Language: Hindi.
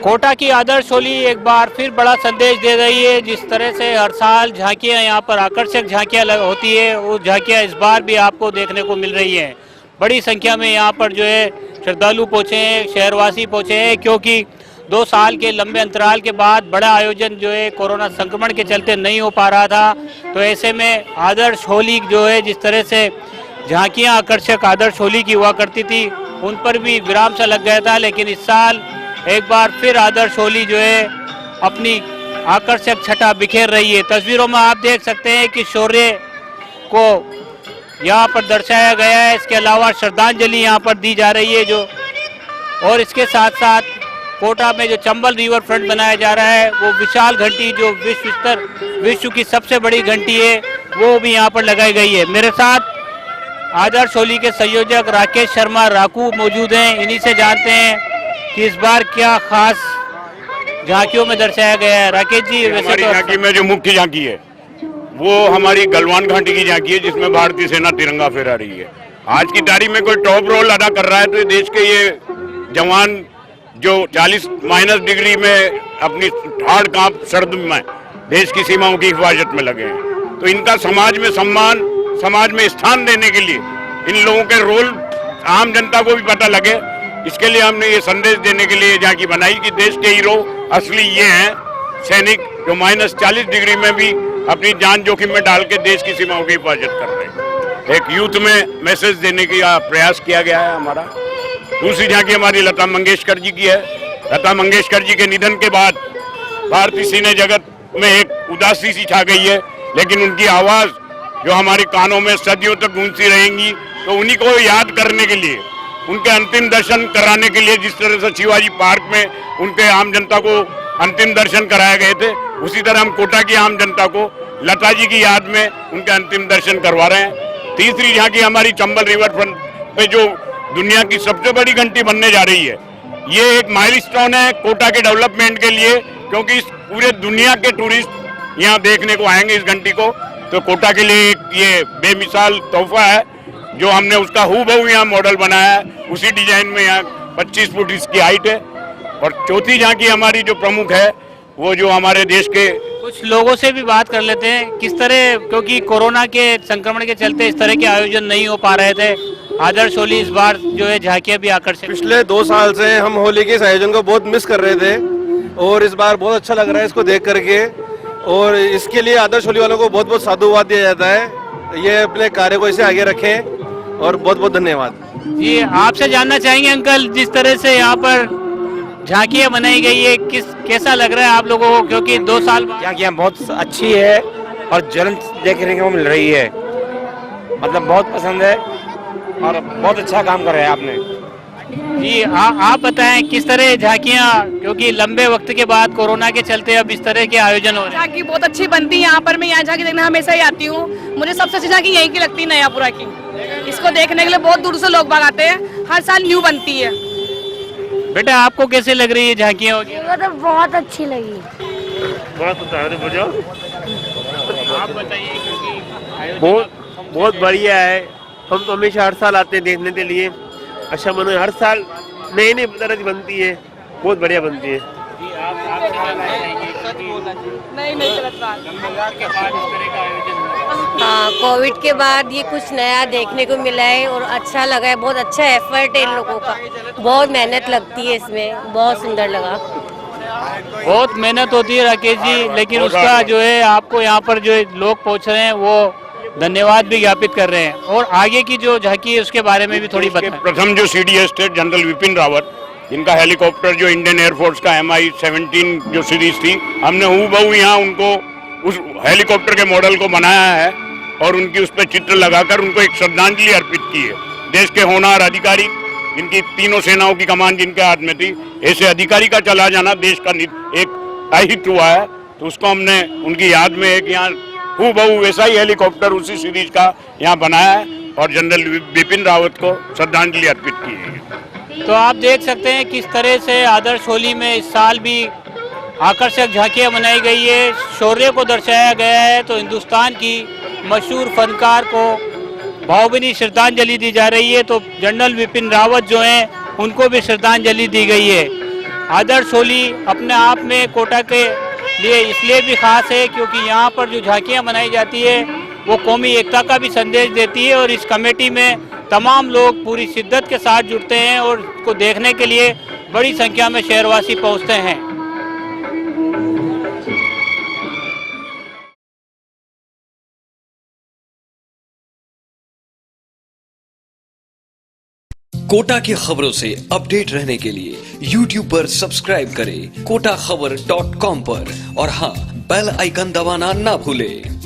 कोटा की आदर्श होली एक बार फिर बड़ा संदेश दे रही है। जिस तरह से हर साल झांकियां यहाँ पर आकर्षक झांकियां होती है, वो झांकियां इस बार भी आपको देखने को मिल रही हैं। बड़ी संख्या में यहाँ पर जो है श्रद्धालु पहुँचे हैं, शहरवासी पहुँचे हैं, क्योंकि 2 साल के लंबे अंतराल के बाद बड़ा आयोजन जो है कोरोना संक्रमण के चलते नहीं हो पा रहा था। तो ऐसे में आदर्श होली जो है, जिस तरह से झांकियाँ आकर्षक आदर्श होली की हुआ करती थी, उन पर भी विराम सा लग गया था। लेकिन इस साल एक बार फिर आदर्श होली जो है अपनी आकर्षक छटा बिखेर रही है। तस्वीरों में आप देख सकते हैं कि शौर्य को यहाँ पर दर्शाया गया है। इसके अलावा श्रद्धांजलि यहाँ पर दी जा रही है जो, और इसके साथ साथ कोटा में जो चंबल रिवर फ्रंट बनाया जा रहा है, वो विशाल घंटी जो विश्व की सबसे बड़ी घंटी है, वो भी यहाँ पर लगाई गई है। मेरे साथ आदर्श होली के संयोजक राकेश शर्मा राकू मौजूद हैं। इन्हीं से जानते हैं कि इस बार क्या खास झांकियों में दर्शाया गया है। राकेश जी, वैसे तो झांकी में जो मुख्य झांकी है वो हमारी गलवान घाटी की झांकी है, जिसमें भारतीय सेना तिरंगा फहरा रही है। आज की तारीख में कोई टॉप रोल अदा कर रहा है, तो देश के ये जवान जो 40- डिग्री में अपनी हाड़ कांप सर्द में देश की सीमाओं की हिफाजत में लगे हैं। तो इनका समाज में सम्मान, समाज में स्थान देने के लिए इन लोगों के रोल आम जनता को भी पता लगे, इसके लिए हमने ये संदेश देने के लिए झांकी बनाई कि देश के हीरो असली ये हैं सैनिक, जो -40 डिग्री में भी अपनी जान जोखिम में डाल के देश की सीमाओं की हिफाजत कर रहे हैं। एक यूथ में मैसेज देने का प्रयास किया गया है हमारा। दूसरी झांकी हमारी लता मंगेशकर जी की है। लता मंगेशकर जी के निधन के बाद भारतीय सिने जगत में एक उदासी सी छा गई है, लेकिन उनकी आवाज जो हमारे कानों में सदियों तक गूंजती रहेंगी। तो उन्हीं को याद करने के लिए, उनके अंतिम दर्शन कराने के लिए, जिस तरह से शिवाजी पार्क में उनके आम जनता को अंतिम दर्शन कराए गए थे, उसी तरह हम कोटा की आम जनता को लता जी की याद में उनके अंतिम दर्शन करवा रहे हैं। तीसरी झांकी हमारी चंबल रिवर फ्रंट पे जो दुनिया की सबसे बड़ी घंटी बनने जा रही है, ये एक माइलस्टोन है कोटा के डेवलपमेंट के लिए, क्योंकि इस पूरे दुनिया के टूरिस्ट यहाँ देखने को आएंगे इस घंटी को। तो कोटा के लिए ये बेमिसाल तोहफा है, जो हमने उसका हूबहू यहाँ मॉडल बनाया है। उसी डिजाइन में यहाँ 25 फुट इसकी हाइट है। और चौथी झांकी हमारी जो प्रमुख है, वो जो हमारे देश के कुछ लोगों से भी बात कर लेते हैं किस तरह, क्योंकि कोरोना के संक्रमण के चलते इस तरह के आयोजन नहीं हो पा रहे थे। आदर्श होली इस बार जो है झांकियां भी आकर्षित। पिछले 2 साल से हम होली के इस आयोजन को बहुत मिस कर रहे थे, और इस बार बहुत अच्छा लग रहा है इसको देख करके। और इसके लिए आदर्श होली वालों को बहुत बहुत साधुवाद दिया जाता है। ये अपने कार्य को इसे आगे रखें, और बहुत बहुत धन्यवाद जी। आपसे जानना चाहेंगे अंकल, जिस तरह से यहाँ पर झांकियां बनाई गई है, कैसा लग रहा है आप लोगों को, क्योंकि 2 साल झांकियां बहुत अच्छी है और ज्वलंत देखने को मिल रही है। मतलब बहुत पसंद है और बहुत अच्छा काम कर रहे हैं आपने जी। आप बताएं किस तरह झांकियां, क्योंकि लंबे वक्त के बाद कोरोना के चलते अब इस तरह के आयोजन हो रहे हैं। झांकी बहुत अच्छी बनती है यहाँ पर। मैं यहाँ झांकी देखने हमेशा ही आती हूँ। मुझे सबसे अच्छी झांकी यहीं की लगती है, नयापुरा की। इसको देखने के लिए बहुत दूर से लोग बाग आते हैं। हर साल न्यू बनती है। बेटा, आपको कैसे लग रही है झांकियां? मुझे तो बहुत अच्छी लगी। आप बताइए, क्योंकि बहुत बढ़िया है। हम तो हमेशा हर साल आते हैं देखने के लिए। अच्छा मनो, हर साल नई नई तरह की बनती है, बहुत बढ़िया बनती है। हाँ, कोविड के बाद ये कुछ नया देखने को मिला है और अच्छा लगा है। बहुत अच्छा एफर्ट है इन लोगों का, बहुत मेहनत लगती है इसमें, बहुत सुंदर लगा। बहुत मेहनत होती है राकेश जी, लेकिन उसका जो है आपको यहाँ पर जो लोग पहुँच रहे हैं वो धन्यवाद भी ज्ञापित कर रहे हैं। और आगे की जो झांकी है उसके बारे में भी थोड़ी बताएं। प्रथम जो CDS थे जनरल विपिन रावत, इनका हेलीकॉप्टर जो इंडियन एयरफोर्स का MI-17 जो सीरीज थी, हमने हूबहू यहाँ उनको उस हेलीकॉप्टर के मॉडल को बनाया है और उनकी उस पर चित्र लगाकर उनको एक श्रद्धांजलि अर्पित की है। देश के होनहार अधिकारी, जिनकी तीनों सेनाओं की कमान जिनके हाथ में थी, ऐसे अधिकारी का चला जाना देश का एक अहित हुआ है। तो उसको हमने उनकी याद में एक यहाँ हूबहू वैसा ही हेलीकॉप्टर उसी सीरीज का यहाँ बनाया है और जनरल बिपिन रावत को श्रद्धांजलि अर्पित की है। तो आप देख सकते हैं किस तरह से आदर्श होली में इस साल भी आकर्षक झांकियां बनाई गई है, शौर्य को दर्शाया गया है। तो हिंदुस्तान की मशहूर फनकार को भावभीनी श्रद्धांजलि दी जा रही है। तो जनरल बिपिन रावत जो हैं उनको भी श्रद्धांजलि दी गई है। आदर्श होली अपने आप में कोटा के लिए इसलिए भी खास है क्योंकि यहाँ पर जो झांकियाँ मनाई जाती है वो कौमी एकता का भी संदेश देती है और इस कमेटी में तमाम लोग पूरी शिद्दत के साथ जुड़ते हैं और इसको देखने के लिए बड़ी संख्या में शहरवासी पहुँचते हैं। कोटा की खबरों से अपडेट रहने के लिए YouTube पर सब्सक्राइब करें kotakhbar.com पर और हाँ, बेल आइकन दबाना ना भूलें।